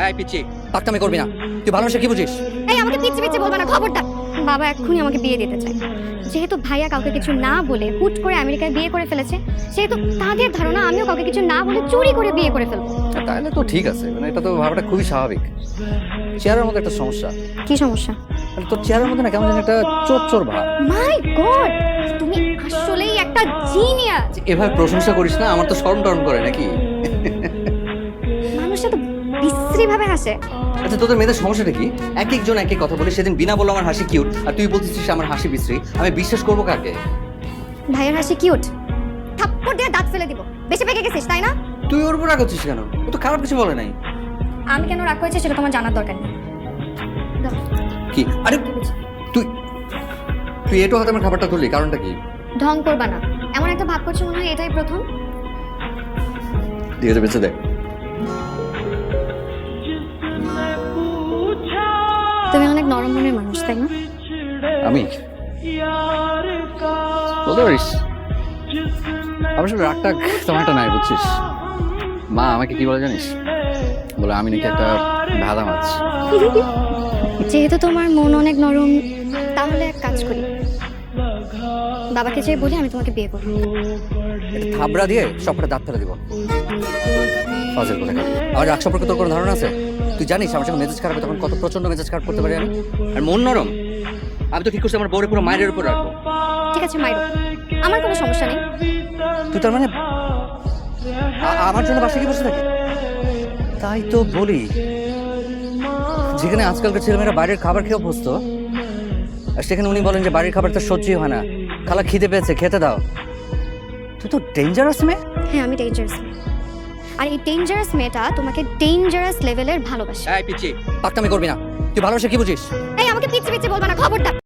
এই পিচ্ছি পাকতামি করবি না। তুই ভালোবাসা কি বুঝিস? এই আমাকে পিচ্ছি পিচ্ছি বলবা না, খবরদার। বাবা এক্ষুনি আমাকে বিয়ে দিতে চায়। যেহেতু ভাইয়া কাউকে কিছু না বলে হুট করে আমেরিকায় বিয়ে করে ফেলেছে, সেহেতু তাদের ধারণা আমিও কাউকে কিছু না বলে চুরি করে বিয়ে করে ফেলবো। তাহলে তো ঠিক আছে, মানে এটা তো ভাবাটা খুবই স্বাভাবিক। চেয়ারের মধ্যে একটা সমস্যা। কি সমস্যা? মানে তোর চেয়ারের মধ্যে না কেমন যেন একটা চোর চোর ভাব। মাই গড, তুমি আসলেই একটা জিনিয়াস। এভাবে প্রশংসা করিস না, আমার তো শরম টরম করে নাকি। মানুষটা তো বিশ্রী ভাবে হাসে। আচ্ছা তোদের মেয়েদের সমস্যাটা কি? এক একজন এক এক কথা বলে। সেদিন বিনা বললো আমার হাসি কিউট, আর তুই বলতেছিস আমার হাসি বিশ্রী। আমি বিশ্বাস করবো কাকে? ভাইয়ের হাসি কিউট, থাপ্পড় দিয়ে দাঁত ফেলে দিব। বেশি পেকে গেছিস তাই না? তুই ওর উপর রাগ হচ্ছিস কেন? ও তো খারাপ কিছু বলে নাই। আমি কেন রাগ হয়েছে সেটা তোমার জানার দরকার নেই। দাও। কি? আরে তুই তুই এটো হাতে আমার খাবারটা তুললি, কারণটা কি? ঢং করবা না, এমন একটা ভাব করছো মনে হয় এটাই প্রথম। ঠিক আছে, বেঁচে দেখ। তুমি অনেক নরম মনের মানুষ তাই না? আমি বলতে পারিস আমার সব রাগটা তেমন একটা নাই, বুঝছিস? মা আমাকে কি বলে জানিস? বলে আমি নাকি একটা ভাদা মাছ। যেহেতু তোমার মন অনেক নরম, তাহলে এক কাজ করি, বাবাকে যেয়ে বলি আমি তোমাকে বিয়ে করবো। একটা থাবড়া দিয়ে সবটা দাঁত ফেলে দিব। ফাজিল কোথাকার। আমার রাগ সম্পর্কে তোর কোনো ধারণা আছে? তুই জানিস আমার সঙ্গে মেজাজ খারাপ তখন কত প্রচন্ড মেজাজ খারাপ করতে পারি আমি। আর মন নরম, আমি তো ঠিক করছি আমার বউরে পুরো মায়ের উপর রাখবো। ঠিক আছে মাইরো, আমার কোনো সমস্যা নেই। তুই তার মানে আমার জন্য বাসায় কি বসে থাকে? তাই তো বলি, যেখানে আজকালকার ছেলেমেয়েরা বাইরের খাবার খেয়ে অভ্যস্ত, আর সেখানে উনি বলেন যে বাড়ির খাবার তো সহ্যই হয় না, খালা খিদে পেয়েছে খেতে দাও। তুই তো ডেঞ্জারাস মেয়ে। হ্যাঁ আমি ডেঞ্জারাস মেয়ে, আর এই ডেঞ্জারাস মেয়েটা তোমাকে ডেঞ্জারাস লেভেলের ভালোবাসে। এই পিচ্ছি পাকতামি করবি না। তুই ভালোবাসা কি বুঝিস? এই আমাকে পিচ্ছি পিচ্ছি বলবা না, খবরদার।